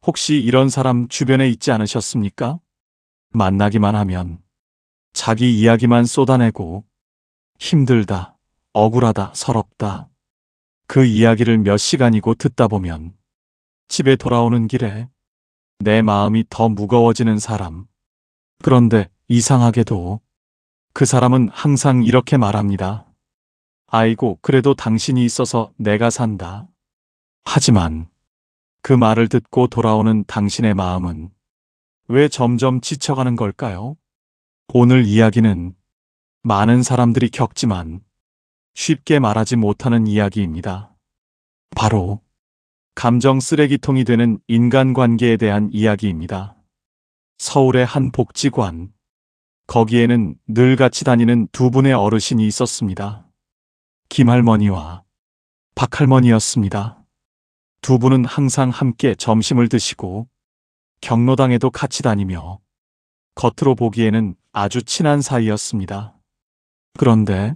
혹시 이런 사람 주변에 있지 않으셨습니까? 만나기만 하면 자기 이야기만 쏟아내고 힘들다, 억울하다, 서럽다. 그 이야기를 몇 시간이고 듣다 보면 집에 돌아오는 길에 내 마음이 더 무거워지는 사람. 그런데 이상하게도 그 사람은 항상 이렇게 말합니다. 아이고, 그래도 당신이 있어서 내가 산다. 하지만 그 말을 듣고 돌아오는 당신의 마음은 왜 점점 지쳐가는 걸까요? 오늘 이야기는 많은 사람들이 겪지만 쉽게 말하지 못하는 이야기입니다. 바로 감정 쓰레기통이 되는 인간관계에 대한 이야기입니다. 서울의 한 복지관. 거기에는 늘 같이 다니는 두 분의 어르신이 있었습니다. 김할머니와 박할머니였습니다. 두 분은 항상 함께 점심을 드시고 경로당에도 같이 다니며 겉으로 보기에는 아주 친한 사이였습니다. 그런데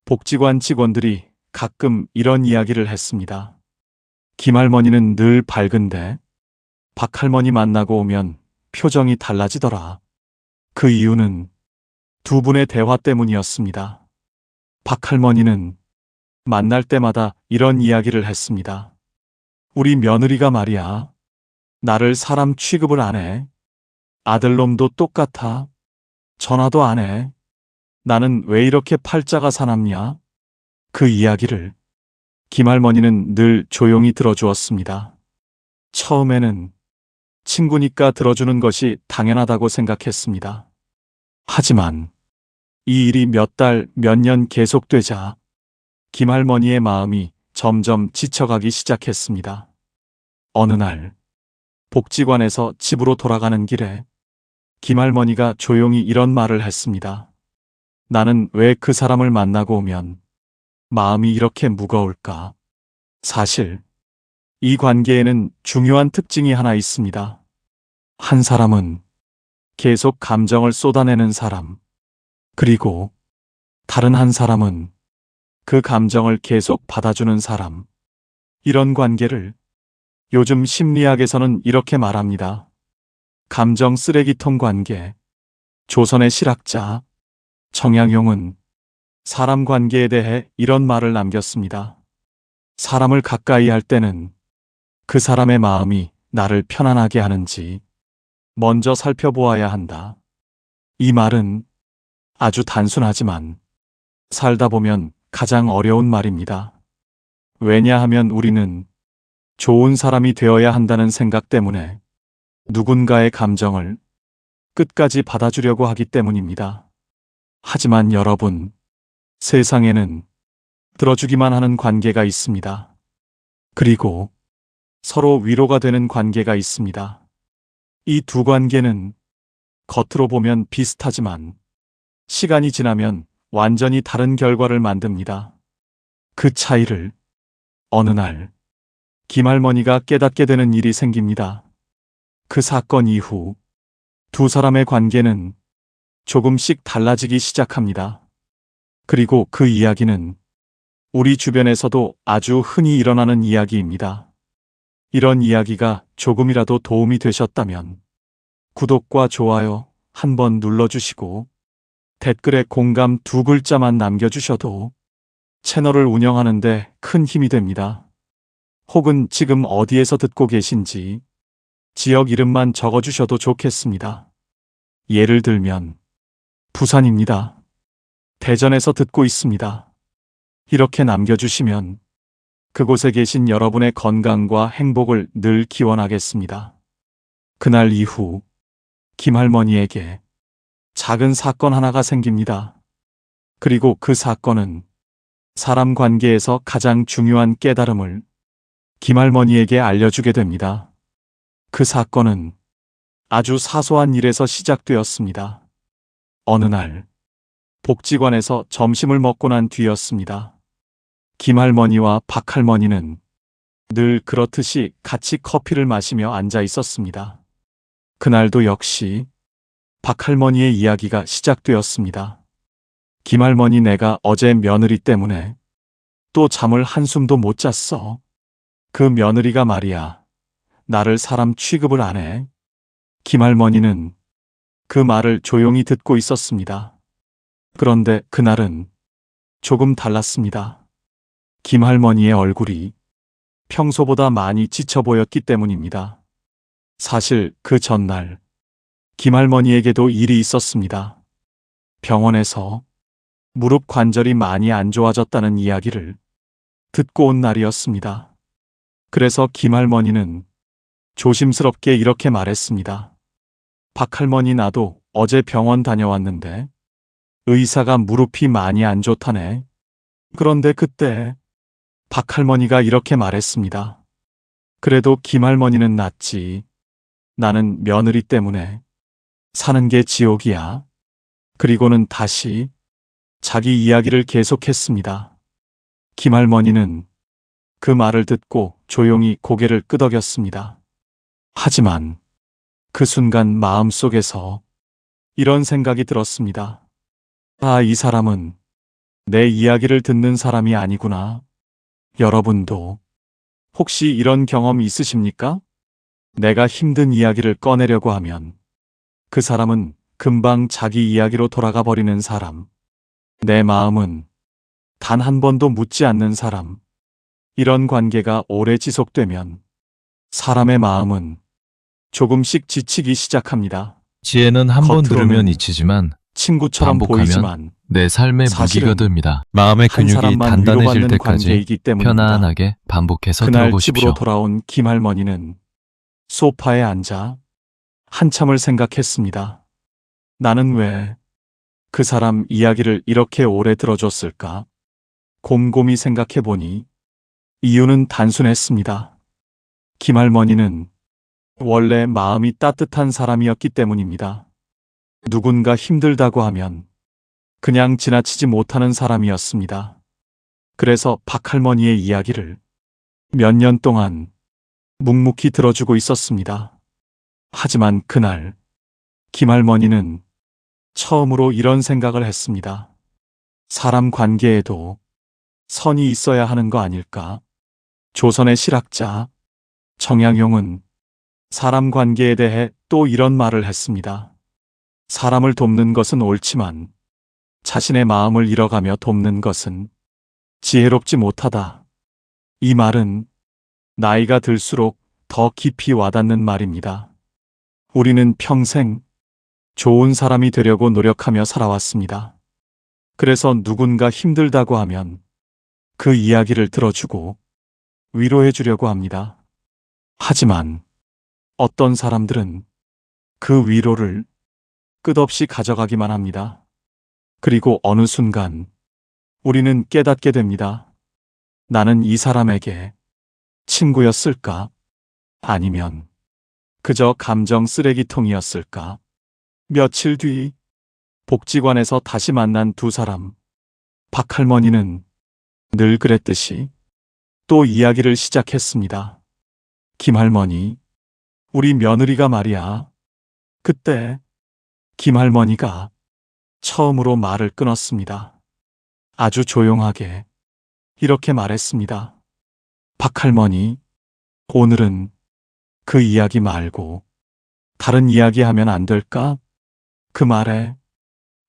복지관 직원들이 가끔 이런 이야기를 했습니다. 김할머니는 늘 밝은데 박할머니 만나고 오면 표정이 달라지더라. 그 이유는 두 분의 대화 때문이었습니다. 박할머니는 만날 때마다 이런 이야기를 했습니다. 우리 며느리가 말이야. 나를 사람 취급을 안 해. 아들놈도 똑같아. 전화도 안 해. 나는 왜 이렇게 팔자가 사납냐? 그 이야기를 김할머니는 늘 조용히 들어주었습니다. 처음에는 친구니까 들어주는 것이 당연하다고 생각했습니다. 하지만 이 일이 몇 달, 몇 년 계속되자 김할머니의 마음이 점점 지쳐가기 시작했습니다. 어느 날 복지관에서 집으로 돌아가는 길에 김할머니가 조용히 이런 말을 했습니다. 나는 왜 그 사람을 만나고 오면 마음이 이렇게 무거울까? 사실 이 관계에는 중요한 특징이 하나 있습니다. 한 사람은 계속 감정을 쏟아내는 사람, 그리고 다른 한 사람은 그 감정을 계속 받아주는 사람. 이런 관계를 요즘 심리학에서는 이렇게 말합니다. 감정 쓰레기통 관계. 조선의 실학자 정약용은 사람 관계에 대해 이런 말을 남겼습니다. 사람을 가까이 할 때는 그 사람의 마음이 나를 편안하게 하는지 먼저 살펴보아야 한다. 이 말은 아주 단순하지만 살다 보면 가장 어려운 말입니다. 왜냐하면 우리는 좋은 사람이 되어야 한다는 생각 때문에 누군가의 감정을 끝까지 받아주려고 하기 때문입니다. 하지만 여러분, 세상에는 들어주기만 하는 관계가 있습니다. 그리고 서로 위로가 되는 관계가 있습니다. 이 두 관계는 겉으로 보면 비슷하지만 시간이 지나면 완전히 다른 결과를 만듭니다. 그 차이를 어느 날 김할머니가 깨닫게 되는 일이 생깁니다. 그 사건 이후 두 사람의 관계는 조금씩 달라지기 시작합니다. 그리고 그 이야기는 우리 주변에서도 아주 흔히 일어나는 이야기입니다. 이런 이야기가 조금이라도 도움이 되셨다면 구독과 좋아요 한번 눌러주시고 댓글에 공감 두 글자만 남겨주셔도 채널을 운영하는데 큰 힘이 됩니다. 혹은 지금 어디에서 듣고 계신지 지역 이름만 적어주셔도 좋겠습니다. 예를 들면 부산입니다. 대전에서 듣고 있습니다. 이렇게 남겨주시면 그곳에 계신 여러분의 건강과 행복을 늘 기원하겠습니다. 그날 이후 김할머니에게 작은 사건 하나가 생깁니다. 그리고 그 사건은 사람 관계에서 가장 중요한 깨달음을 김할머니에게 알려주게 됩니다. 그 사건은 아주 사소한 일에서 시작되었습니다. 어느 날 복지관에서 점심을 먹고 난 뒤였습니다. 김할머니와 박할머니는 늘 그렇듯이 같이 커피를 마시며 앉아 있었습니다. 그날도 역시 박할머니의 이야기가 시작되었습니다. 김할머니, 내가 어제 며느리 때문에 또 잠을 한숨도 못 잤어. 그 며느리가 말이야. 나를 사람 취급을 안 해? 김할머니는 그 말을 조용히 듣고 있었습니다. 그런데 그날은 조금 달랐습니다. 김할머니의 얼굴이 평소보다 많이 지쳐 보였기 때문입니다. 사실 그 전날 김할머니에게도 일이 있었습니다. 병원에서 무릎 관절이 많이 안 좋아졌다는 이야기를 듣고 온 날이었습니다. 그래서 김할머니는 조심스럽게 이렇게 말했습니다. 박할머니, 나도 어제 병원 다녀왔는데 의사가 무릎이 많이 안 좋다네. 그런데 그때 박할머니가 이렇게 말했습니다. 그래도 김할머니는 낫지. 나는 며느리 때문에 사는 게 지옥이야. 그리고는 다시 자기 이야기를 계속했습니다. 김할머니는 그 말을 듣고 조용히 고개를 끄덕였습니다. 하지만 그 순간 마음속에서 이런 생각이 들었습니다. 아, 이 사람은 내 이야기를 듣는 사람이 아니구나. 여러분도 혹시 이런 경험 있으십니까? 내가 힘든 이야기를 꺼내려고 하면 그 사람은 금방 자기 이야기로 돌아가 버리는 사람. 내 마음은 단 한 번도 묻지 않는 사람. 이런 관계가 오래 지속되면 사람의 마음은 조금씩 지치기 시작합니다. 지혜는 한 번 겉으로는 들으면 잊히지만 친구처럼 반복하면 보이지만 내 삶의 사실은 무기가 됩니다. 마음의 한 근육이 사람만 단단해질 위로받는 때까지 관계이기 때문입니다. 편안하게 반복해서 그날 들어보십시오. 집으로 돌아온 김할머니는 소파에 앉아 한참을 생각했습니다. 나는 왜 그 사람 이야기를 이렇게 오래 들어줬을까? 곰곰이 생각해 보니 이유는 단순했습니다. 김할머니는 원래 마음이 따뜻한 사람이었기 때문입니다. 누군가 힘들다고 하면 그냥 지나치지 못하는 사람이었습니다. 그래서 박할머니의 이야기를 몇 년 동안 묵묵히 들어주고 있었습니다. 하지만 그날 김할머니는 처음으로 이런 생각을 했습니다. 사람 관계에도 선이 있어야 하는 거 아닐까? 조선의 실학자 정약용은 사람 관계에 대해 또 이런 말을 했습니다. 사람을 돕는 것은 옳지만 자신의 마음을 잃어가며 돕는 것은 지혜롭지 못하다. 이 말은 나이가 들수록 더 깊이 와닿는 말입니다. 우리는 평생 좋은 사람이 되려고 노력하며 살아왔습니다. 그래서 누군가 힘들다고 하면 그 이야기를 들어주고 위로해 주려고 합니다. 하지만 어떤 사람들은 그 위로를 끝없이 가져가기만 합니다. 그리고 어느 순간 우리는 깨닫게 됩니다. 나는 이 사람에게 친구였을까? 아니면 그저 감정 쓰레기통이었을까? 며칠 뒤 복지관에서 다시 만난 두 사람. 박할머니는 늘 그랬듯이 또 이야기를 시작했습니다. 김할머니, 우리 며느리가 말이야. 그때 김할머니가 처음으로 말을 끊었습니다. 아주 조용하게 이렇게 말했습니다. 박할머니, 오늘은 그 이야기 말고 다른 이야기 하면 안 될까? 그 말에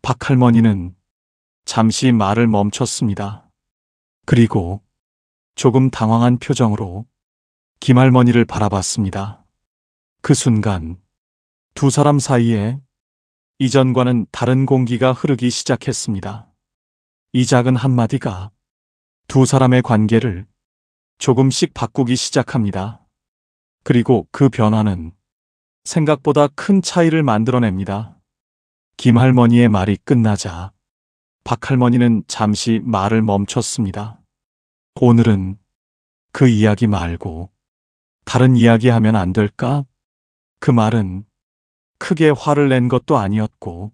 박할머니는 잠시 말을 멈췄습니다. 그리고 조금 당황한 표정으로 김할머니를 바라봤습니다. 그 순간 두 사람 사이에 이전과는 다른 공기가 흐르기 시작했습니다. 이 작은 한마디가 두 사람의 관계를 조금씩 바꾸기 시작합니다. 그리고 그 변화는 생각보다 큰 차이를 만들어냅니다. 김할머니의 말이 끝나자 박할머니는 잠시 말을 멈췄습니다. 오늘은 그 이야기 말고 다른 이야기 하면 안 될까? 그 말은 크게 화를 낸 것도 아니었고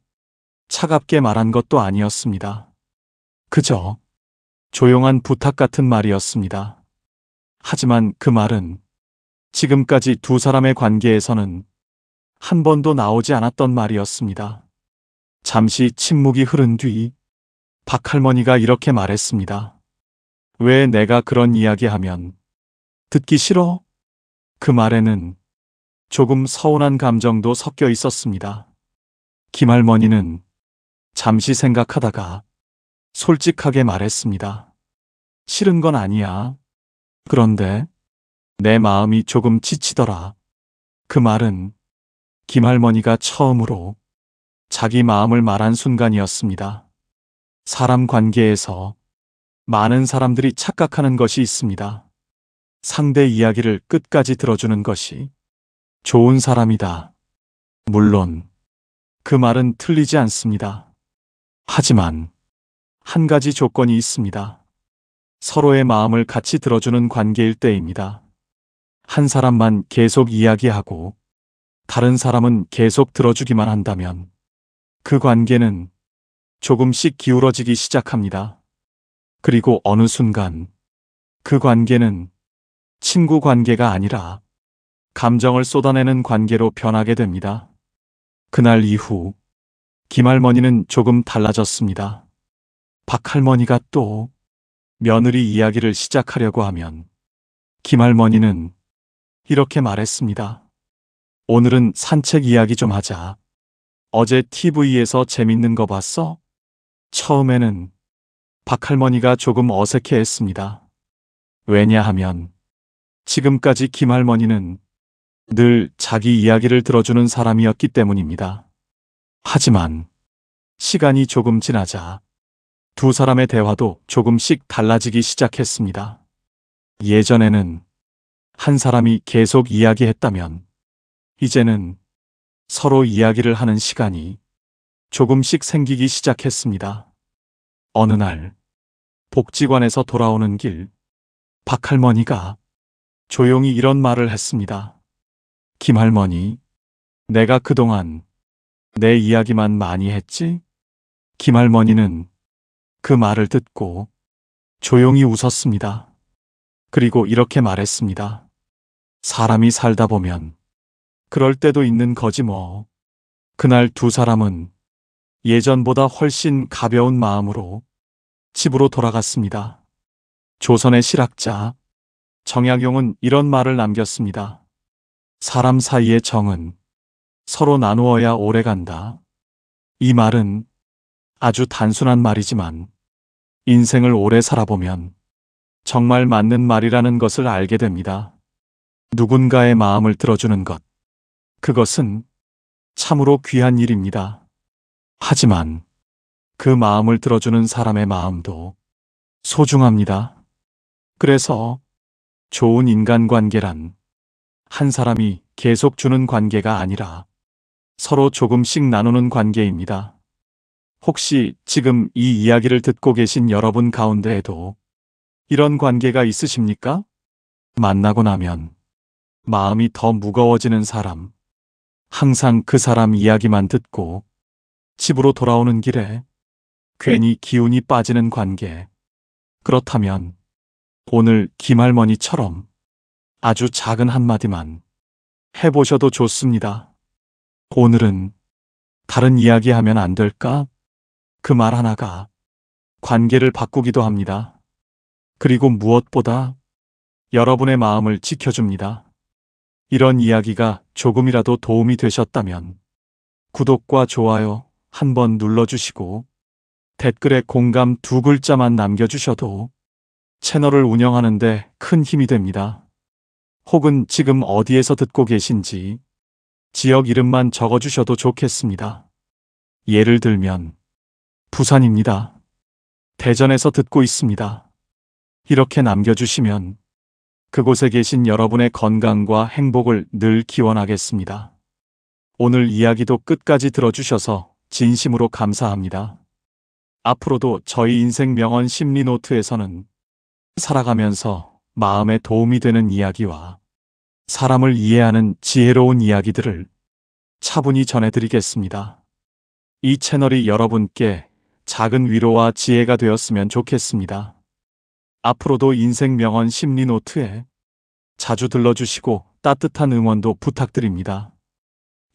차갑게 말한 것도 아니었습니다. 그저 조용한 부탁 같은 말이었습니다. 하지만 그 말은 지금까지 두 사람의 관계에서는 한 번도 나오지 않았던 말이었습니다. 잠시 침묵이 흐른 뒤 박할머니가 이렇게 말했습니다. 왜 내가 그런 이야기하면 듣기 싫어? 그 말에는 조금 서운한 감정도 섞여 있었습니다. 김할머니는 잠시 생각하다가 솔직하게 말했습니다. 싫은 건 아니야. 그런데 내 마음이 조금 지치더라. 그 말은 김할머니가 처음으로 자기 마음을 말한 순간이었습니다. 사람 관계에서 많은 사람들이 착각하는 것이 있습니다. 상대 이야기를 끝까지 들어주는 것이 좋은 사람이다. 물론 그 말은 틀리지 않습니다. 하지만 한 가지 조건이 있습니다. 서로의 마음을 같이 들어주는 관계일 때입니다. 한 사람만 계속 이야기하고 다른 사람은 계속 들어주기만 한다면 그 관계는 조금씩 기울어지기 시작합니다. 그리고 어느 순간 그 관계는 친구 관계가 아니라 감정을 쏟아내는 관계로 변하게 됩니다. 그날 이후 김할머니는 조금 달라졌습니다. 박할머니가 또 며느리 이야기를 시작하려고 하면 김할머니는 이렇게 말했습니다. 오늘은 산책 이야기 좀 하자. 어제 TV에서 재밌는 거 봤어? 처음에는 박할머니가 조금 어색해 했습니다. 왜냐하면 지금까지 김할머니는 늘 자기 이야기를 들어주는 사람이었기 때문입니다. 하지만 시간이 조금 지나자 두 사람의 대화도 조금씩 달라지기 시작했습니다. 예전에는 한 사람이 계속 이야기했다면 이제는 서로 이야기를 하는 시간이 조금씩 생기기 시작했습니다. 어느 날 복지관에서 돌아오는 길 박할머니가 조용히 이런 말을 했습니다. 김할머니, 내가 그동안 내 이야기만 많이 했지? 김할머니는 그 말을 듣고 조용히 웃었습니다. 그리고 이렇게 말했습니다. 사람이 살다 보면 그럴 때도 있는 거지 뭐. 그날 두 사람은 예전보다 훨씬 가벼운 마음으로 집으로 돌아갔습니다. 조선의 실학자 정약용은 이런 말을 남겼습니다. 사람 사이의 정은 서로 나누어야 오래간다. 이 말은 아주 단순한 말이지만 인생을 오래 살아보면 정말 맞는 말이라는 것을 알게 됩니다. 누군가의 마음을 들어주는 것, 그것은 참으로 귀한 일입니다. 하지만 그 마음을 들어주는 사람의 마음도 소중합니다. 그래서 좋은 인간관계란 한 사람이 계속 주는 관계가 아니라 서로 조금씩 나누는 관계입니다. 혹시 지금 이 이야기를 듣고 계신 여러분 가운데에도 이런 관계가 있으십니까? 만나고 나면 마음이 더 무거워지는 사람, 항상 그 사람 이야기만 듣고 집으로 돌아오는 길에 괜히 기운이 빠지는 관계. 그렇다면 오늘 김할머니처럼 아주 작은 한마디만 해보셔도 좋습니다. 오늘은 다른 이야기 하면 안 될까? 그 말 하나가 관계를 바꾸기도 합니다. 그리고 무엇보다 여러분의 마음을 지켜줍니다. 이런 이야기가 조금이라도 도움이 되셨다면 구독과 좋아요 한번 눌러주시고 댓글에 공감 2글자만 남겨주셔도 채널을 운영하는데 큰 힘이 됩니다. 혹은 지금 어디에서 듣고 계신지 지역 이름만 적어주셔도 좋겠습니다. 예를 들면 부산입니다. 대전에서 듣고 있습니다. 이렇게 남겨주시면 그곳에 계신 여러분의 건강과 행복을 늘 기원하겠습니다. 오늘 이야기도 끝까지 들어주셔서 진심으로 감사합니다. 앞으로도 저희 인생 명언 심리 노트에서는 살아가면서 마음에 도움이 되는 이야기와 사람을 이해하는 지혜로운 이야기들을 차분히 전해드리겠습니다. 이 채널이 여러분께 작은 위로와 지혜가 되었으면 좋겠습니다. 앞으로도 인생 명언 심리 노트에 자주 들러주시고 따뜻한 응원도 부탁드립니다.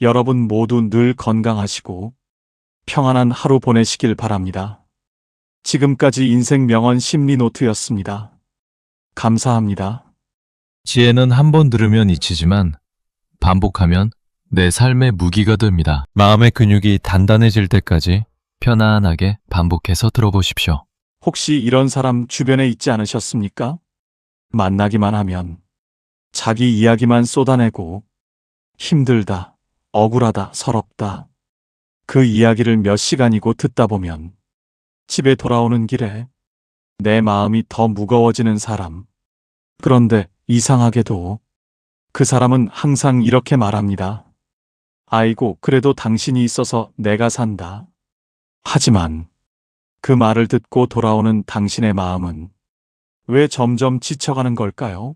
여러분 모두 늘 건강하시고 평안한 하루 보내시길 바랍니다. 지금까지 인생 명언 심리 노트였습니다. 감사합니다. 지혜는 한 번 들으면 잊히지만 반복하면 내 삶의 무기가 됩니다. 마음의 근육이 단단해질 때까지 편안하게 반복해서 들어보십시오. 혹시 이런 사람 주변에 있지 않으셨습니까? 만나기만 하면 자기 이야기만 쏟아내고 힘들다, 억울하다, 서럽다. 그 이야기를 몇 시간이고 듣다 보면 집에 돌아오는 길에 내 마음이 더 무거워지는 사람. 그런데 이상하게도 그 사람은 항상 이렇게 말합니다. 아이고, 그래도 당신이 있어서 내가 산다. 하지만 그 말을 듣고 돌아오는 당신의 마음은 왜 점점 지쳐가는 걸까요?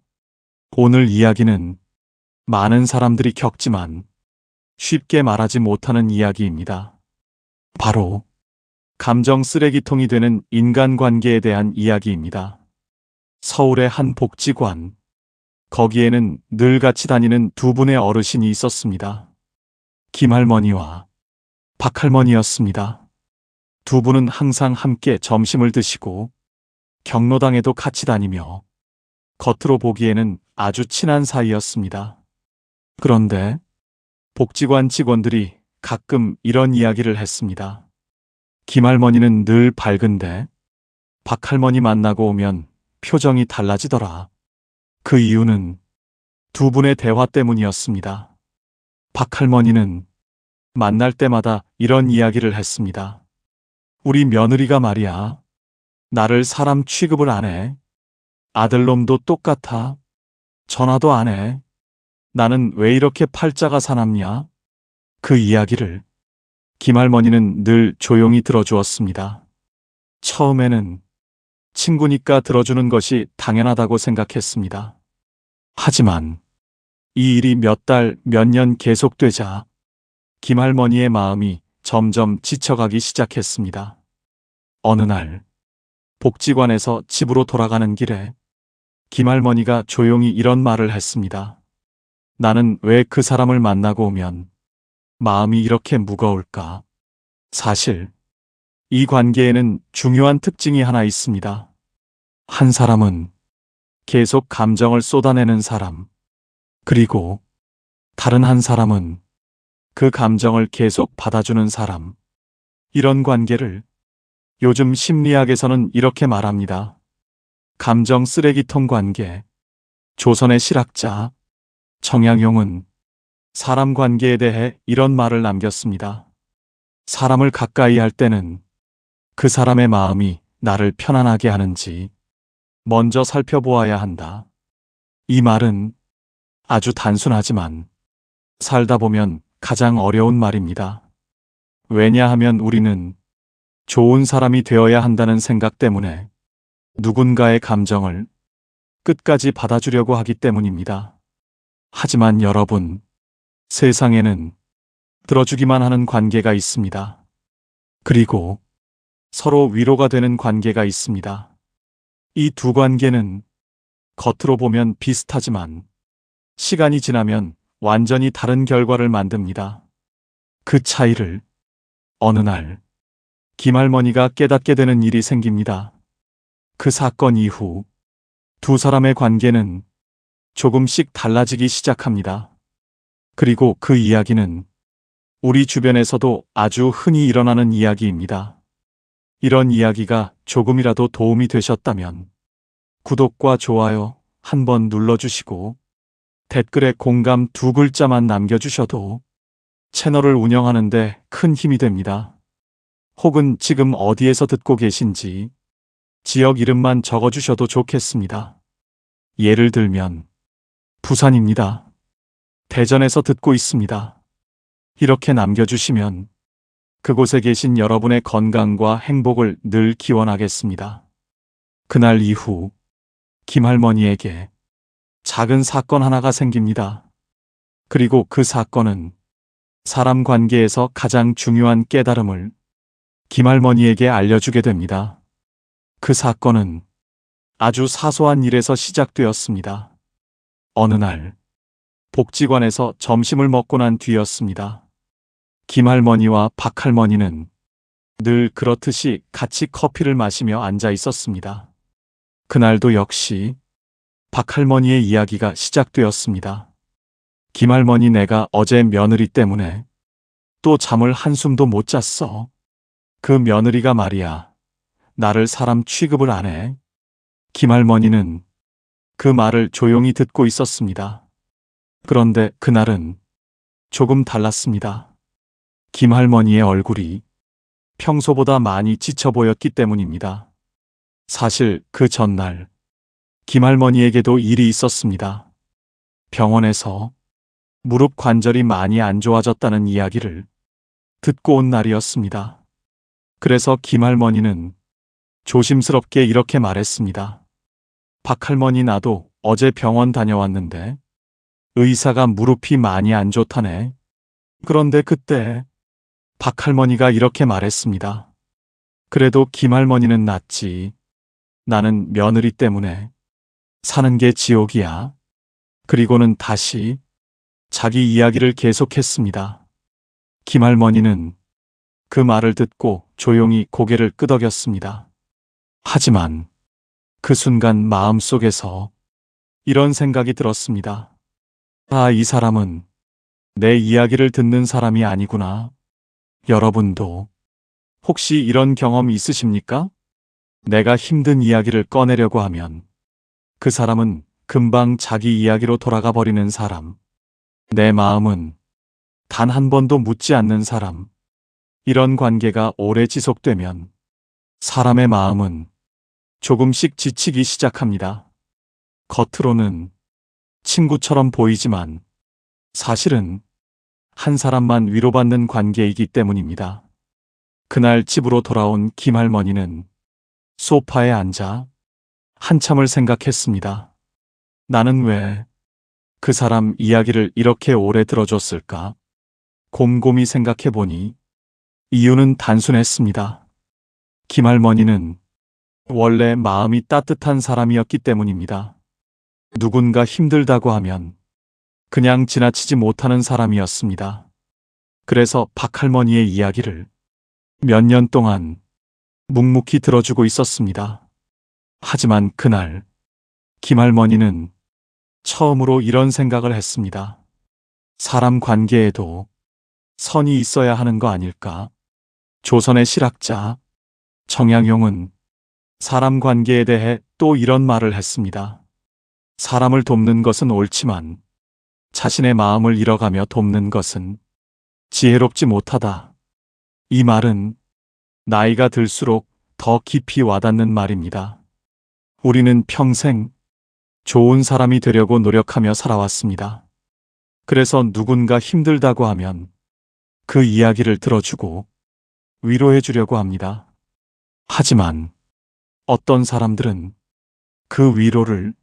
오늘 이야기는 많은 사람들이 겪지만 쉽게 말하지 못하는 이야기입니다. 바로 감정 쓰레기통이 되는 인간관계에 대한 이야기입니다. 서울의 한 복지관. 거기에는 늘 같이 다니는 두 분의 어르신이 있었습니다. 김할머니와 박할머니였습니다. 두 분은 항상 함께 점심을 드시고 경로당에도 같이 다니며 겉으로 보기에는 아주 친한 사이였습니다. 그런데 복지관 직원들이 가끔 이런 이야기를 했습니다. 김할머니는 늘 밝은데 박할머니 만나고 오면 표정이 달라지더라. 그 이유는 두 분의 대화 때문이었습니다. 박할머니는 만날 때마다 이런 이야기를 했습니다. 우리 며느리가 말이야. 나를 사람 취급을 안 해. 아들놈도 똑같아. 전화도 안 해. 나는 왜 이렇게 팔자가 사납냐? 그 이야기를 김할머니는 늘 조용히 들어주었습니다. 처음에는 친구니까 들어주는 것이 당연하다고 생각했습니다. 하지만 이 일이 몇 달, 몇 년 계속되자 김할머니의 마음이 점점 지쳐가기 시작했습니다. 어느 날 복지관에서 집으로 돌아가는 길에 김할머니가 조용히 이런 말을 했습니다. 나는 왜 그 사람을 만나고 오면 마음이 이렇게 무거울까? 사실 이 관계에는 중요한 특징이 하나 있습니다. 한 사람은 계속 감정을 쏟아내는 사람, 그리고 다른 한 사람은 그 감정을 계속 받아주는 사람. 이런 관계를 요즘 심리학에서는 이렇게 말합니다. 감정 쓰레기통 관계. 조선의 실학자 정약용은 사람 관계에 대해 이런 말을 남겼습니다. 사람을 가까이 할 때는 그 사람의 마음이 나를 편안하게 하는지 먼저 살펴보아야 한다. 이 말은 아주 단순하지만 살다 보면 가장 어려운 말입니다. 왜냐하면 우리는 좋은 사람이 되어야 한다는 생각 때문에 누군가의 감정을 끝까지 받아주려고 하기 때문입니다. 하지만 여러분, 세상에는 들어주기만 하는 관계가 있습니다. 그리고 서로 위로가 되는 관계가 있습니다. 이 두 관계는 겉으로 보면 비슷하지만 시간이 지나면 완전히 다른 결과를 만듭니다. 그 차이를 어느 날 김할머니가 깨닫게 되는 일이 생깁니다. 그 사건 이후 두 사람의 관계는 조금씩 달라지기 시작합니다. 그리고 그 이야기는 우리 주변에서도 아주 흔히 일어나는 이야기입니다. 이런 이야기가 조금이라도 도움이 되셨다면 구독과 좋아요 한번 눌러주시고 댓글에 공감 두 글자만 남겨주셔도 채널을 운영하는데 큰 힘이 됩니다. 혹은 지금 어디에서 듣고 계신지 지역 이름만 적어주셔도 좋겠습니다. 예를 들면 부산입니다. 대전에서 듣고 있습니다. 이렇게 남겨주시면 그곳에 계신 여러분의 건강과 행복을 늘 기원하겠습니다. 그날 이후 김할머니에게 작은 사건 하나가 생깁니다. 그리고 그 사건은 사람 관계에서 가장 중요한 깨달음을 김할머니에게 알려주게 됩니다. 그 사건은 아주 사소한 일에서 시작되었습니다. 어느 날 복지관에서 점심을 먹고 난 뒤였습니다. 김할머니와 박할머니는 늘 그렇듯이 같이 커피를 마시며 앉아 있었습니다. 그날도 역시 박할머니의 이야기가 시작되었습니다. 김할머니, 내가 어제 며느리 때문에 또 잠을 한숨도 못 잤어. 그 며느리가 말이야, 나를 사람 취급을 안 해. 김할머니는 그 말을 조용히 듣고 있었습니다. 그런데 그날은 조금 달랐습니다. 김할머니의 얼굴이 평소보다 많이 지쳐 보였기 때문입니다. 사실 그 전날 김할머니에게도 일이 있었습니다. 병원에서 무릎 관절이 많이 안 좋아졌다는 이야기를 듣고 온 날이었습니다. 그래서 김할머니는 조심스럽게 이렇게 말했습니다. 박할머니, 나도 어제 병원 다녀왔는데 의사가 무릎이 많이 안 좋다네. 그런데 그때 박할머니가 이렇게 말했습니다. 그래도 김할머니는 낫지. 나는 며느리 때문에 사는 게 지옥이야. 그리고는 다시 자기 이야기를 계속했습니다. 김할머니는 그 말을 듣고 조용히 고개를 끄덕였습니다. 하지만 그 순간 마음속에서 이런 생각이 들었습니다. 아, 이 사람은 내 이야기를 듣는 사람이 아니구나. 여러분도 혹시 이런 경험 있으십니까? 내가 힘든 이야기를 꺼내려고 하면 그 사람은 금방 자기 이야기로 돌아가 버리는 사람. 내 마음은 단 한 번도 묻지 않는 사람. 이런 관계가 오래 지속되면 사람의 마음은 조금씩 지치기 시작합니다. 겉으로는 친구처럼 보이지만 사실은 한 사람만 위로받는 관계이기 때문입니다. 그날 집으로 돌아온 김할머니는 소파에 앉아 한참을 생각했습니다. 나는 왜 그 사람 이야기를 이렇게 오래 들어줬을까? 곰곰이 생각해 보니 이유는 단순했습니다. 김할머니는 원래 마음이 따뜻한 사람이었기 때문입니다. 누군가 힘들다고 하면 그냥 지나치지 못하는 사람이었습니다. 그래서 박할머니의 이야기를 몇 년 동안 묵묵히 들어주고 있었습니다. 하지만 그날 김할머니는 처음으로 이런 생각을 했습니다. 사람 관계에도 선이 있어야 하는 거 아닐까? 조선의 실학자 정양용은 사람 관계에 대해 또 이런 말을 했습니다. 사람을 돕는 것은 옳지만 자신의 마음을 잃어가며 돕는 것은 지혜롭지 못하다. 이 말은 나이가 들수록 더 깊이 와닿는 말입니다. 우리는 평생 좋은 사람이 되려고 노력하며 살아왔습니다. 그래서 누군가 힘들다고 하면 그 이야기를 들어주고 위로해 주려고 합니다. 하지만 어떤 사람들은 그 위로를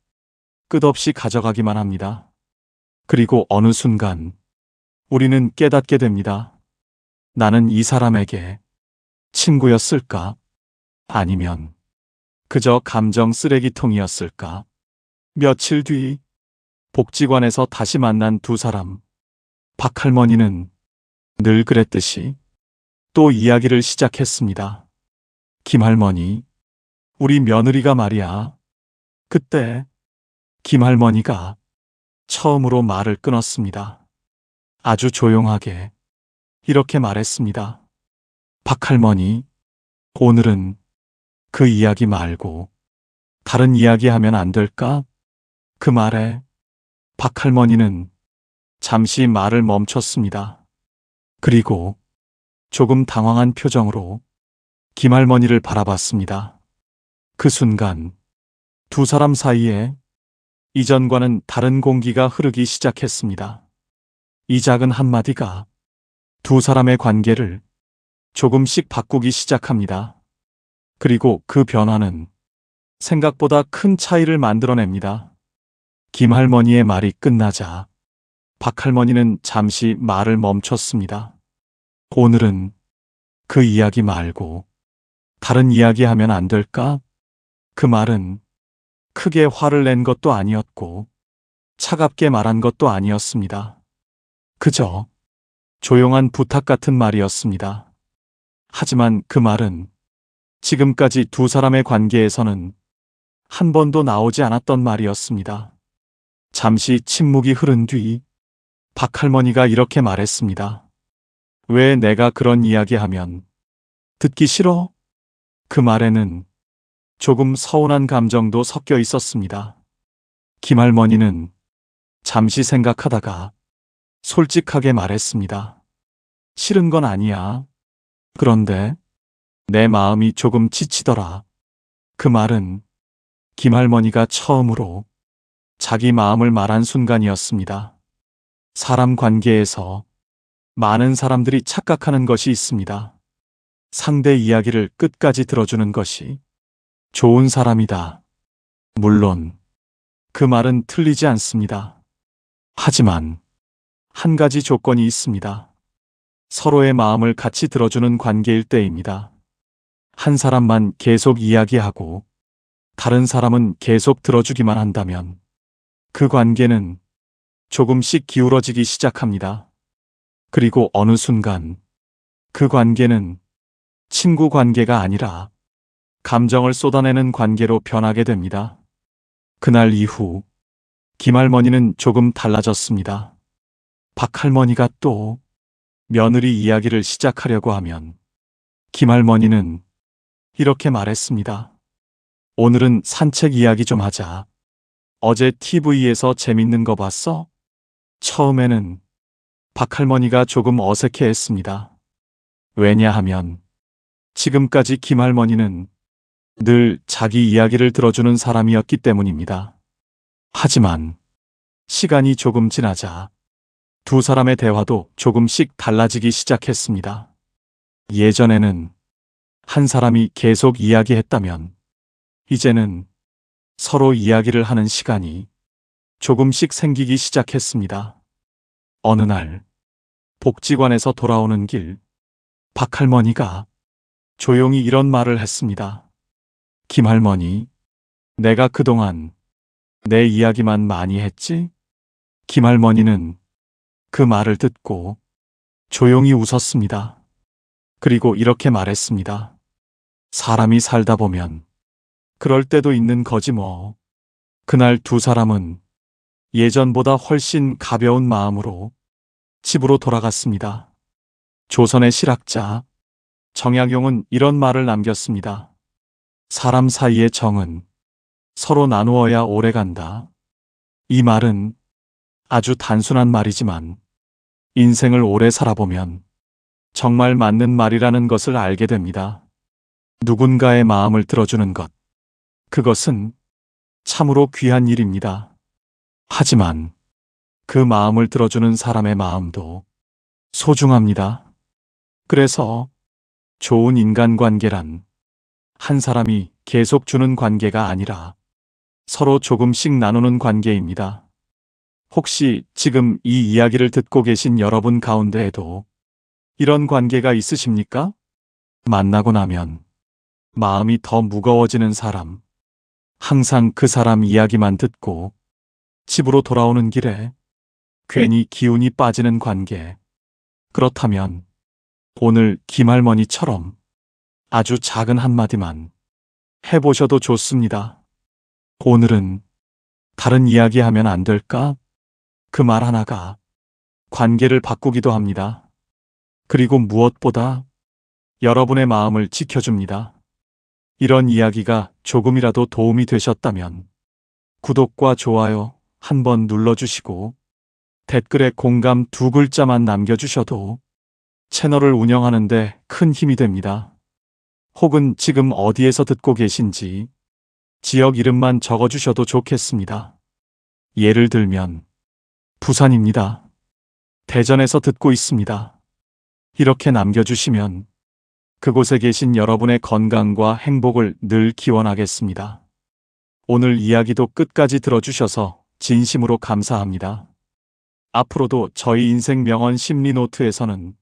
끝없이 가져가기만 합니다. 그리고 어느 순간 우리는 깨닫게 됩니다. 나는 이 사람에게 친구였을까? 아니면 그저 감정 쓰레기통이었을까? 며칠 뒤 복지관에서 다시 만난 두 사람. 박할머니는 늘 그랬듯이 또 이야기를 시작했습니다. 김할머니, 우리 며느리가 말이야. 그때 김할머니가 처음으로 말을 끊었습니다. 아주 조용하게 이렇게 말했습니다. 박할머니, 오늘은 그 이야기 말고 다른 이야기 하면 안 될까? 그 말에 박할머니는 잠시 말을 멈췄습니다. 그리고 조금 당황한 표정으로 김할머니를 바라봤습니다. 그 순간 두 사람 사이에 이전과는 다른 공기가 흐르기 시작했습니다. 이 작은 한마디가 두 사람의 관계를 조금씩 바꾸기 시작합니다. 그리고 그 변화는 생각보다 큰 차이를 만들어냅니다. 김할머니의 말이 끝나자 박할머니는 잠시 말을 멈췄습니다. 오늘은 그 이야기 말고 다른 이야기 하면 안 될까? 그 말은 크게 화를 낸 것도 아니었고 차갑게 말한 것도 아니었습니다. 그저 조용한 부탁 같은 말이었습니다. 하지만 그 말은 지금까지 두 사람의 관계에서는 한 번도 나오지 않았던 말이었습니다. 잠시 침묵이 흐른 뒤 박할머니가 이렇게 말했습니다. 왜 내가 그런 이야기하면 듣기 싫어? 그 말에는 조금 서운한 감정도 섞여 있었습니다. 김할머니는 잠시 생각하다가 솔직하게 말했습니다. 싫은 건 아니야. 그런데 내 마음이 조금 지치더라. 그 말은 김할머니가 처음으로 자기 마음을 말한 순간이었습니다. 사람 관계에서 많은 사람들이 착각하는 것이 있습니다. 상대 이야기를 끝까지 들어주는 것이 좋은 사람이다. 물론 그 말은 틀리지 않습니다. 하지만 한 가지 조건이 있습니다. 서로의 마음을 같이 들어주는 관계일 때입니다. 한 사람만 계속 이야기하고 다른 사람은 계속 들어주기만 한다면 그 관계는 조금씩 기울어지기 시작합니다. 그리고 어느 순간 그 관계는 친구 관계가 아니라 감정을 쏟아내는 관계로 변하게 됩니다. 그날 이후 김할머니는 조금 달라졌습니다. 박할머니가 또 며느리 이야기를 시작하려고 하면 김할머니는 이렇게 말했습니다. 오늘은 산책 이야기 좀 하자. 어제 TV에서 재밌는 거 봤어? 처음에는 박할머니가 조금 어색해 했습니다. 왜냐하면 지금까지 김할머니는 늘 자기 이야기를 들어주는 사람이었기 때문입니다. 하지만 시간이 조금 지나자 두 사람의 대화도 조금씩 달라지기 시작했습니다. 예전에는 한 사람이 계속 이야기했다면 이제는 서로 이야기를 하는 시간이 조금씩 생기기 시작했습니다. 어느 날 복지관에서 돌아오는 길 박할머니가 조용히 이런 말을 했습니다. 김할머니, 내가 그동안 내 이야기만 많이 했지? 김할머니는 그 말을 듣고 조용히 웃었습니다. 그리고 이렇게 말했습니다. 사람이 살다 보면 그럴 때도 있는 거지 뭐. 그날 두 사람은 예전보다 훨씬 가벼운 마음으로 집으로 돌아갔습니다. 조선의 실학자 정약용은 이런 말을 남겼습니다. 사람 사이의 정은 서로 나누어야 오래 간다. 이 말은 아주 단순한 말이지만 인생을 오래 살아보면 정말 맞는 말이라는 것을 알게 됩니다. 누군가의 마음을 들어주는 것, 그것은 참으로 귀한 일입니다. 하지만 그 마음을 들어주는 사람의 마음도 소중합니다. 그래서 좋은 인간관계란 한 사람이 계속 주는 관계가 아니라 서로 조금씩 나누는 관계입니다. 혹시 지금 이 이야기를 듣고 계신 여러분 가운데에도 이런 관계가 있으십니까? 만나고 나면 마음이 더 무거워지는 사람, 항상 그 사람 이야기만 듣고 집으로 돌아오는 길에 괜히 기운이 빠지는 관계. 그렇다면 오늘 김할머니처럼 아주 작은 한마디만 해보셔도 좋습니다. 오늘은 다른 이야기 하면 안 될까? 그 말 하나가 관계를 바꾸기도 합니다. 그리고 무엇보다 여러분의 마음을 지켜줍니다. 이런 이야기가 조금이라도 도움이 되셨다면 구독과 좋아요 한번 눌러주시고 댓글에 공감 두 글자만 남겨주셔도 채널을 운영하는데 큰 힘이 됩니다. 혹은 지금 어디에서 듣고 계신지 지역 이름만 적어주셔도 좋겠습니다. 예를 들면 부산입니다. 대전에서 듣고 있습니다. 이렇게 남겨주시면 그곳에 계신 여러분의 건강과 행복을 늘 기원하겠습니다. 오늘 이야기도 끝까지 들어주셔서 진심으로 감사합니다. 앞으로도 저희 인생 명언 심리 노트에서는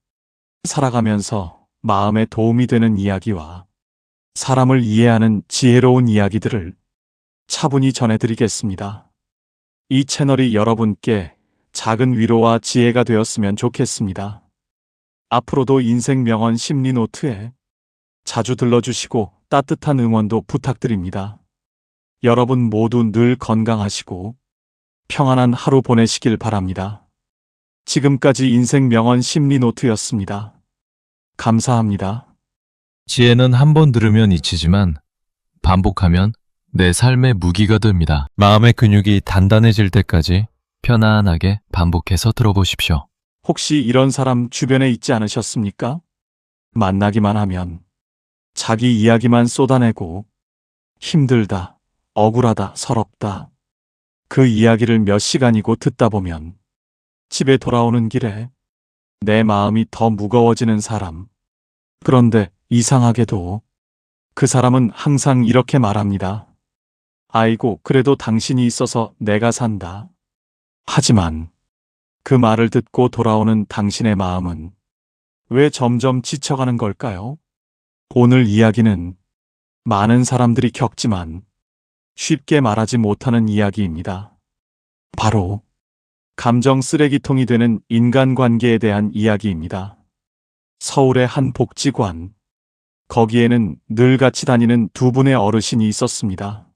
살아가면서 마음에 도움이 되는 이야기와 사람을 이해하는 지혜로운 이야기들을 차분히 전해드리겠습니다. 이 채널이 여러분께 작은 위로와 지혜가 되었으면 좋겠습니다. 앞으로도 인생 명언 심리 노트에 자주 들러주시고 따뜻한 응원도 부탁드립니다. 여러분 모두 늘 건강하시고 평안한 하루 보내시길 바랍니다. 지금까지 인생 명언 심리 노트였습니다. 감사합니다. 지혜는 한 번 들으면 잊히지만 반복하면 내 삶의 무기가 됩니다. 마음의 근육이 단단해질 때까지 편안하게 반복해서 들어보십시오. 혹시 이런 사람 주변에 있지 않으셨습니까? 만나기만 하면 자기 이야기만 쏟아내고 힘들다, 억울하다, 서럽다. 그 이야기를 몇 시간이고 듣다 보면 집에 돌아오는 길에 내 마음이 더 무거워지는 사람. 그런데 이상하게도 그 사람은 항상 이렇게 말합니다. 아이고, 그래도 당신이 있어서 내가 산다. 하지만 그 말을 듣고 돌아오는 당신의 마음은 왜 점점 지쳐가는 걸까요? 오늘 이야기는 많은 사람들이 겪지만 쉽게 말하지 못하는 이야기입니다. 바로 감정 쓰레기통이 되는 인간관계에 대한 이야기입니다. 서울의 한 복지관. 거기에는 늘 같이 다니는 두 분의 어르신이 있었습니다.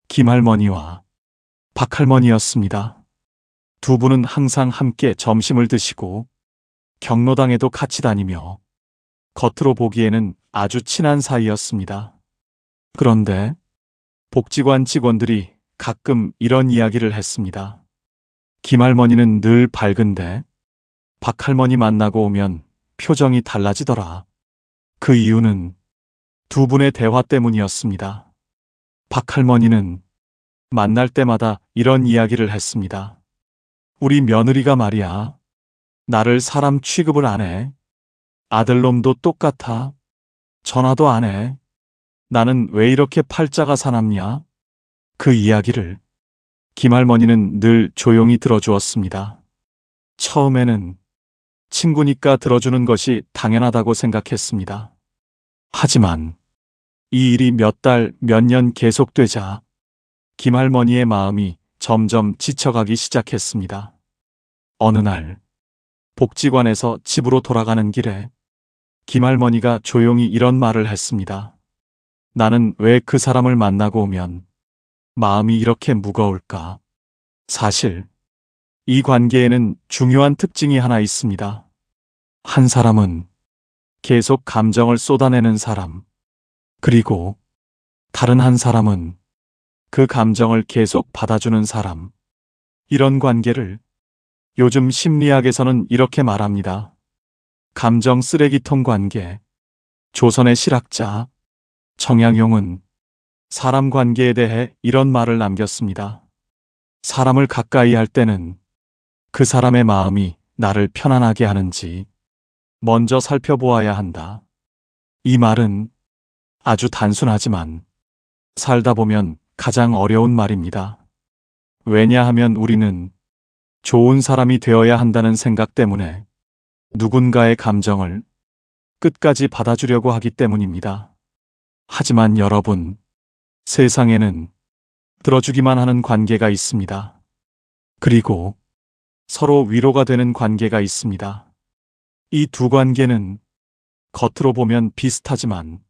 김할머니와 박할머니였습니다. 두 분은 항상 함께 점심을 드시고 경로당에도 같이 다니며 겉으로 보기에는 아주 친한 사이였습니다. 그런데 복지관 직원들이 가끔 이런 이야기를 했습니다. 김할머니는 늘 밝은데 박할머니 만나고 오면 표정이 달라지더라. 그 이유는 두 분의 대화 때문이었습니다. 박할머니는 만날 때마다 이런 이야기를 했습니다. 우리 며느리가 말이야. 나를 사람 취급을 안 해. 아들놈도 똑같아. 전화도 안 해. 나는 왜 이렇게 팔자가 사납냐? 그 이야기를 김할머니는 늘 조용히 들어주었습니다. 처음에는 친구니까 들어주는 것이 당연하다고 생각했습니다. 하지만 이 일이 몇 달, 몇 년 계속되자 김할머니의 마음이 점점 지쳐가기 시작했습니다. 어느 날 복지관에서 집으로 돌아가는 길에 김할머니가 조용히 이런 말을 했습니다. 나는 왜 그 사람을 만나고 오면 마음이 이렇게 무거울까? 사실 이 관계에는 중요한 특징이 하나 있습니다. 한 사람은 계속 감정을 쏟아내는 사람, 그리고 다른 한 사람은 그 감정을 계속 받아주는 사람. 이런 관계를 요즘 심리학에서는 이렇게 말합니다. 감정 쓰레기통 관계. 조선의 실학자 정약용은 사람 관계에 대해 이런 말을 남겼습니다. 사람을 가까이 할 때는 그 사람의 마음이 나를 편안하게 하는지 먼저 살펴보아야 한다. 이 말은 아주 단순하지만 살다 보면 가장 어려운 말입니다. 왜냐하면 우리는 좋은 사람이 되어야 한다는 생각 때문에 누군가의 감정을 끝까지 받아주려고 하기 때문입니다. 하지만 여러분, 세상에는 들어주기만 하는 관계가 있습니다. 그리고 서로 위로가 되는 관계가 있습니다. 이 두 관계는 겉으로 보면 비슷하지만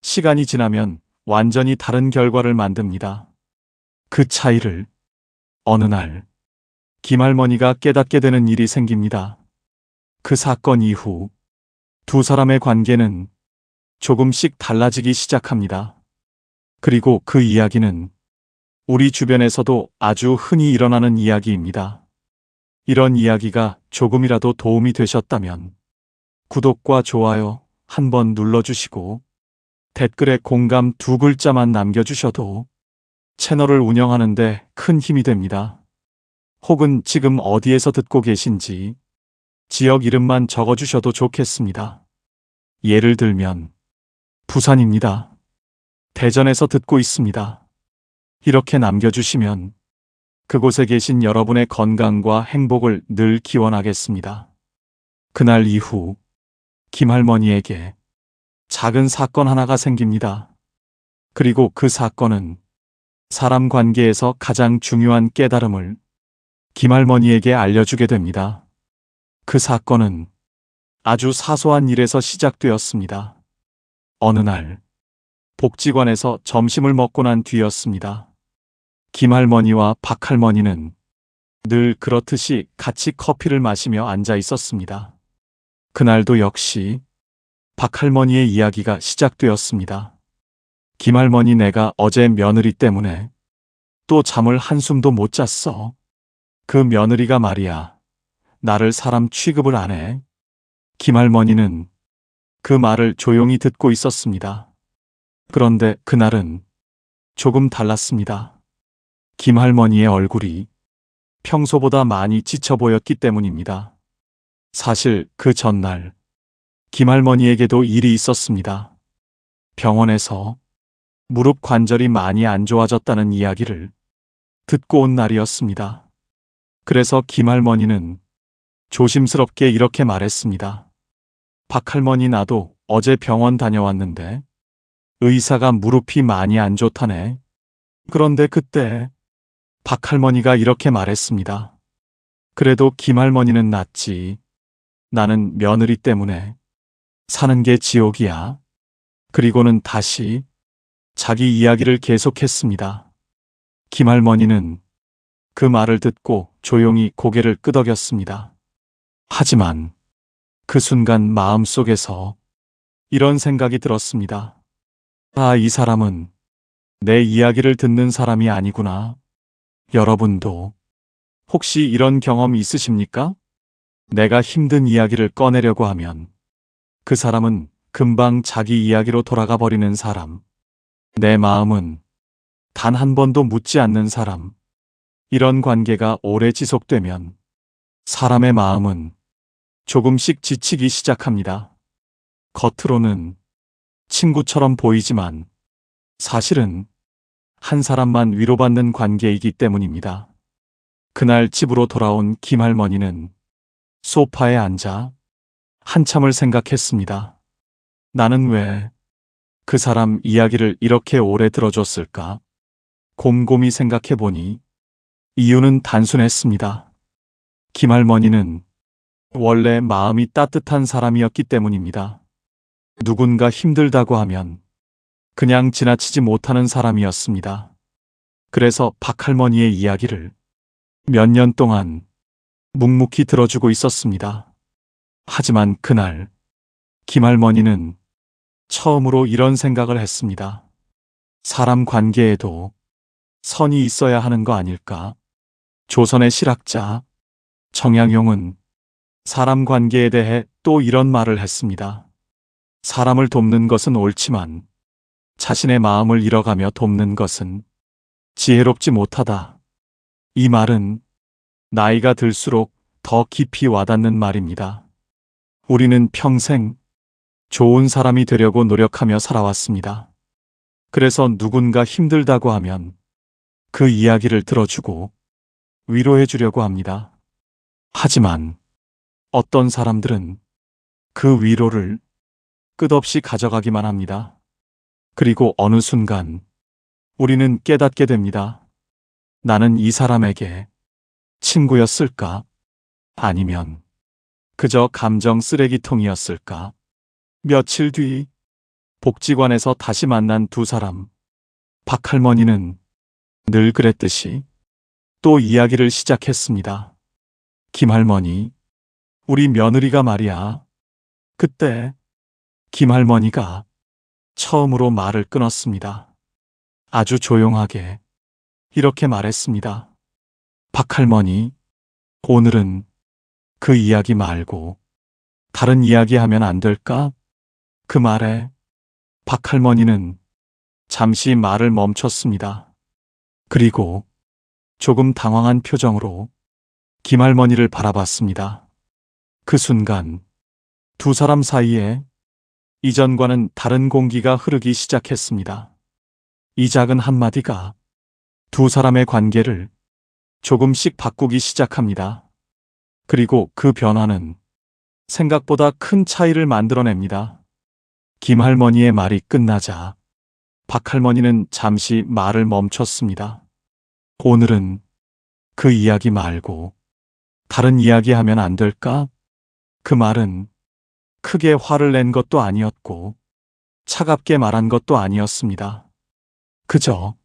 시간이 지나면 완전히 다른 결과를 만듭니다. 그 차이를 어느 날 김할머니가 깨닫게 되는 일이 생깁니다. 그 사건 이후 두 사람의 관계는 조금씩 달라지기 시작합니다. 그리고 그 이야기는 우리 주변에서도 아주 흔히 일어나는 이야기입니다. 이런 이야기가 조금이라도 도움이 되셨다면 구독과 좋아요 한번 눌러주시고 댓글에 공감 두 글자만 남겨주셔도 채널을 운영하는데 큰 힘이 됩니다. 혹은 지금 어디에서 듣고 계신지 지역 이름만 적어주셔도 좋겠습니다. 예를 들면 부산입니다. 대전에서 듣고 있습니다. 이렇게 남겨주시면 그곳에 계신 여러분의 건강과 행복을 늘 기원하겠습니다. 그날 이후 김할머니에게 작은 사건 하나가 생깁니다. 그리고 그 사건은 사람 관계에서 가장 중요한 깨달음을 김할머니에게 알려주게 됩니다. 그 사건은 아주 사소한 일에서 시작되었습니다. 어느 날 복지관에서 점심을 먹고 난 뒤였습니다. 김할머니와 박할머니는 늘 그렇듯이 같이 커피를 마시며 앉아 있었습니다. 그날도 역시 박할머니의 이야기가 시작되었습니다. 김할머니, 내가 어제 며느리 때문에 또 잠을 한숨도 못 잤어. 그 며느리가 말이야, 나를 사람 취급을 안 해. 김할머니는 그 말을 조용히 듣고 있었습니다. 그런데 그날은 조금 달랐습니다. 김할머니의 얼굴이 평소보다 많이 지쳐 보였기 때문입니다. 사실 그 전날 김할머니에게도 일이 있었습니다. 병원에서 무릎 관절이 많이 안 좋아졌다는 이야기를 듣고 온 날이었습니다. 그래서 김할머니는 조심스럽게 이렇게 말했습니다. 박할머니, 나도 어제 병원 다녀왔는데 의사가 무릎이 많이 안 좋다네. 그런데 그때 박할머니가 이렇게 말했습니다. 그래도 김할머니는 낫지. 나는 며느리 때문에 사는 게 지옥이야. 그리고는 다시 자기 이야기를 계속했습니다. 김할머니는 그 말을 듣고 조용히 고개를 끄덕였습니다. 하지만 그 순간 마음속에서 이런 생각이 들었습니다. 아, 이 사람은 내 이야기를 듣는 사람이 아니구나. 여러분도 혹시 이런 경험 있으십니까? 내가 힘든 이야기를 꺼내려고 하면 그 사람은 금방 자기 이야기로 돌아가 버리는 사람. 내 마음은 단 한 번도 묻지 않는 사람. 이런 관계가 오래 지속되면 사람의 마음은 조금씩 지치기 시작합니다. 겉으로는 친구처럼 보이지만 사실은 한 사람만 위로받는 관계이기 때문입니다. 그날 집으로 돌아온 김할머니는 소파에 앉아 한참을 생각했습니다. 나는 왜 그 사람 이야기를 이렇게 오래 들어줬을까? 곰곰이 생각해 보니 이유는 단순했습니다. 김할머니는 원래 마음이 따뜻한 사람이었기 때문입니다. 누군가 힘들다고 하면 그냥 지나치지 못하는 사람이었습니다. 그래서 박할머니의 이야기를 몇 년 동안 묵묵히 들어주고 있었습니다. 하지만 그날 김할머니는 처음으로 이런 생각을 했습니다. 사람 관계에도 선이 있어야 하는 거 아닐까? 조선의 실학자 정약용은 사람 관계에 대해 또 이런 말을 했습니다. 사람을 돕는 것은 옳지만 자신의 마음을 잃어가며 돕는 것은 지혜롭지 못하다. 이 말은 나이가 들수록 더 깊이 와닿는 말입니다. 우리는 평생 좋은 사람이 되려고 노력하며 살아왔습니다. 그래서 누군가 힘들다고 하면 그 이야기를 들어주고 위로해 주려고 합니다. 하지만 어떤 사람들은 그 위로를 끝없이 가져가기만 합니다. 그리고 어느 순간 우리는 깨닫게 됩니다. 나는 이 사람에게 친구였을까? 아니면 그저 감정 쓰레기통이었을까? 며칠 뒤 복지관에서 다시 만난 두 사람. 박할머니는 늘 그랬듯이 또 이야기를 시작했습니다. 김할머니, 우리 며느리가 말이야. 그때 김할머니가 처음으로 말을 끊었습니다. 아주 조용하게 이렇게 말했습니다. 박할머니, 오늘은 그 이야기 말고 다른 이야기 하면 안 될까? 그 말에 박할머니는 잠시 말을 멈췄습니다. 그리고 조금 당황한 표정으로 김할머니를 바라봤습니다. 그 순간 두 사람 사이에 이전과는 다른 공기가 흐르기 시작했습니다. 이 작은 한마디가 두 사람의 관계를 조금씩 바꾸기 시작합니다. 그리고 그 변화는 생각보다 큰 차이를 만들어냅니다. 김할머니의 말이 끝나자 박할머니는 잠시 말을 멈췄습니다. 오늘은 그 이야기 말고 다른 이야기 하면 안 될까? 그 말은 크게 화를 낸 것도 아니었고 차갑게 말한 것도 아니었습니다. 그저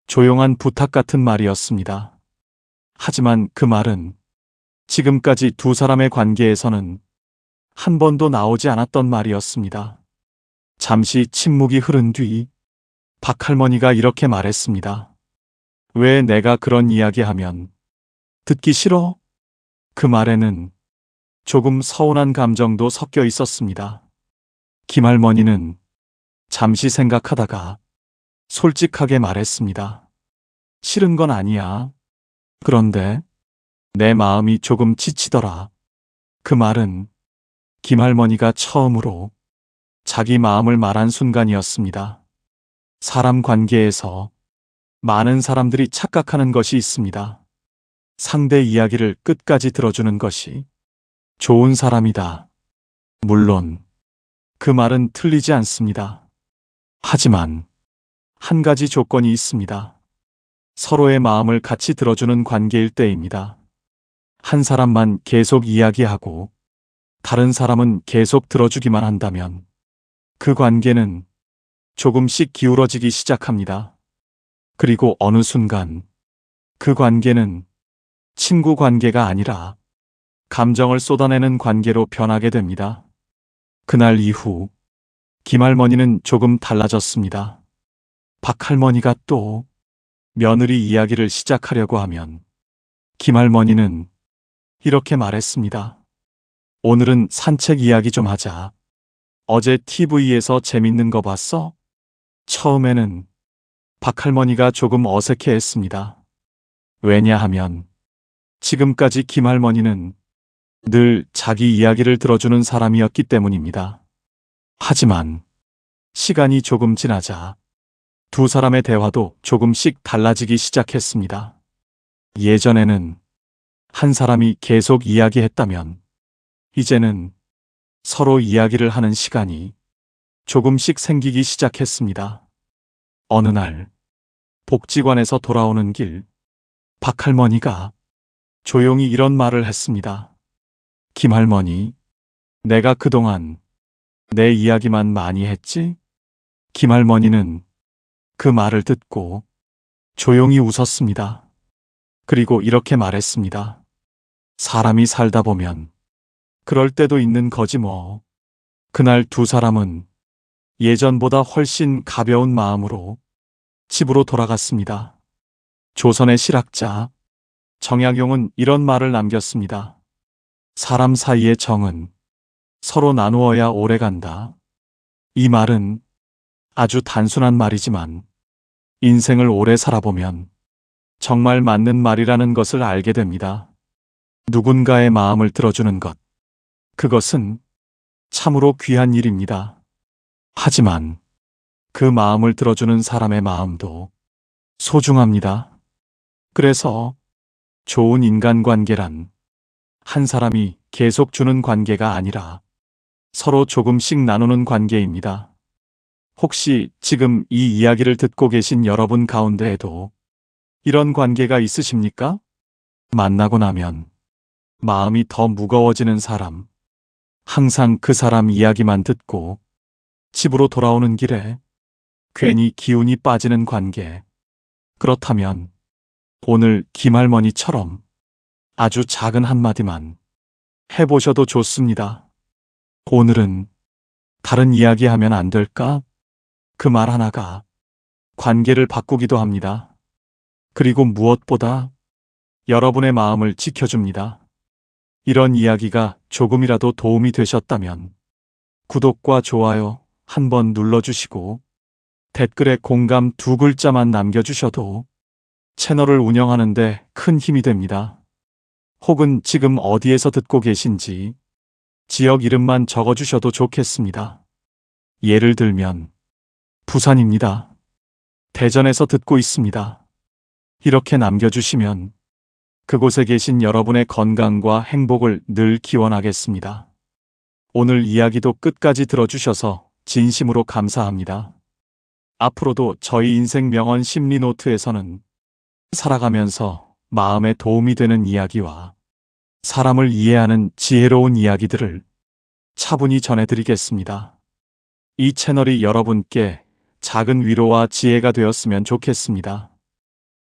조용한 부탁 같은 말이었습니다. 하지만 그 말은 지금까지 두 사람의 관계에서는 한 번도 나오지 않았던 말이었습니다. 잠시 침묵이 흐른 뒤 박할머니가 이렇게 말했습니다. 왜 내가 그런 이야기하면 듣기 싫어? 그 말에는 조금 서운한 감정도 섞여 있었습니다. 김할머니는 잠시 생각하다가 솔직하게 말했습니다. 싫은 건 아니야. 그런데 내 마음이 조금 지치더라. 그 말은 김할머니가 처음으로 자기 마음을 말한 순간이었습니다. 사람 관계에서 많은 사람들이 착각하는 것이 있습니다. 상대 이야기를 끝까지 들어주는 것이 좋은 사람이다. 물론 그 말은 틀리지 않습니다. 하지만 한 가지 조건이 있습니다. 서로의 마음을 같이 들어주는 관계일 때입니다. 한 사람만 계속 이야기하고 다른 사람은 계속 들어주기만 한다면 그 관계는 조금씩 기울어지기 시작합니다. 그리고 어느 순간 그 관계는 친구 관계가 아니라 감정을 쏟아내는 관계로 변하게 됩니다. 그날 이후 김할머니는 조금 달라졌습니다. 박할머니가 또 며느리 이야기를 시작하려고 하면 김할머니는 이렇게 말했습니다. 오늘은 산책 이야기 좀 하자. 어제 TV에서 재밌는 거 봤어? 처음에는 박할머니가 조금 어색해 했습니다. 왜냐하면 지금까지 김할머니는 늘 자기 이야기를 들어주는 사람이었기 때문입니다. 하지만 시간이 조금 지나자 두 사람의 대화도 조금씩 달라지기 시작했습니다. 예전에는 한 사람이 계속 이야기했다면 이제는 서로 이야기를 하는 시간이 조금씩 생기기 시작했습니다. 어느 날 복지관에서 돌아오는 길 박할머니가 조용히 이런 말을 했습니다. 김할머니, 내가 그동안 내 이야기만 많이 했지? 김할머니는 그 말을 듣고 조용히 웃었습니다. 그리고 이렇게 말했습니다. 사람이 살다 보면 그럴 때도 있는 거지 뭐. 그날 두 사람은 예전보다 훨씬 가벼운 마음으로 집으로 돌아갔습니다. 조선의 실학자 정약용은 이런 말을 남겼습니다. 사람 사이의 정은 서로 나누어야 오래 간다. 이 말은 아주 단순한 말이지만 인생을 오래 살아보면 정말 맞는 말이라는 것을 알게 됩니다. 누군가의 마음을 들어주는 것, 그것은 참으로 귀한 일입니다. 하지만 그 마음을 들어주는 사람의 마음도 소중합니다. 그래서 좋은 인간관계란 한 사람이 계속 주는 관계가 아니라 서로 조금씩 나누는 관계입니다. 혹시 지금 이 이야기를 듣고 계신 여러분 가운데에도 이런 관계가 있으십니까? 만나고 나면 마음이 더 무거워지는 사람, 항상 그 사람 이야기만 듣고 집으로 돌아오는 길에 괜히 기운이 빠지는 관계. 그렇다면 오늘 김할머니처럼 아주 작은 한마디만 해보셔도 좋습니다. 오늘은 다른 이야기 하면 안 될까? 그 말 하나가 관계를 바꾸기도 합니다. 그리고 무엇보다 여러분의 마음을 지켜줍니다. 이런 이야기가 조금이라도 도움이 되셨다면 구독과 좋아요 한번 눌러주시고 댓글에 공감 2글자만 남겨주셔도 채널을 운영하는데 큰 힘이 됩니다. 혹은 지금 어디에서 듣고 계신지 지역 이름만 적어주셔도 좋겠습니다. 예를 들면 부산입니다. 대전에서 듣고 있습니다. 이렇게 남겨주시면 그곳에 계신 여러분의 건강과 행복을 늘 기원하겠습니다. 오늘 이야기도 끝까지 들어주셔서 진심으로 감사합니다. 앞으로도 저희 인생 명언 심리노트에서는 살아가면서 마음에 도움이 되는 이야기와 사람을 이해하는 지혜로운 이야기들을 차분히 전해드리겠습니다. 이 채널이 여러분께 작은 위로와 지혜가 되었으면 좋겠습니다.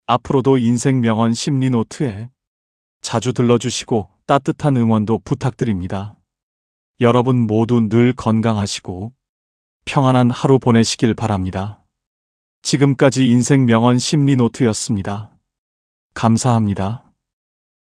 앞으로도 인생 명언 심리 노트에 자주 들러주시고 따뜻한 응원도 부탁드립니다. 여러분 모두 늘 건강하시고 평안한 하루 보내시길 바랍니다. 지금까지 인생 명언 심리 노트였습니다. 감사합니다.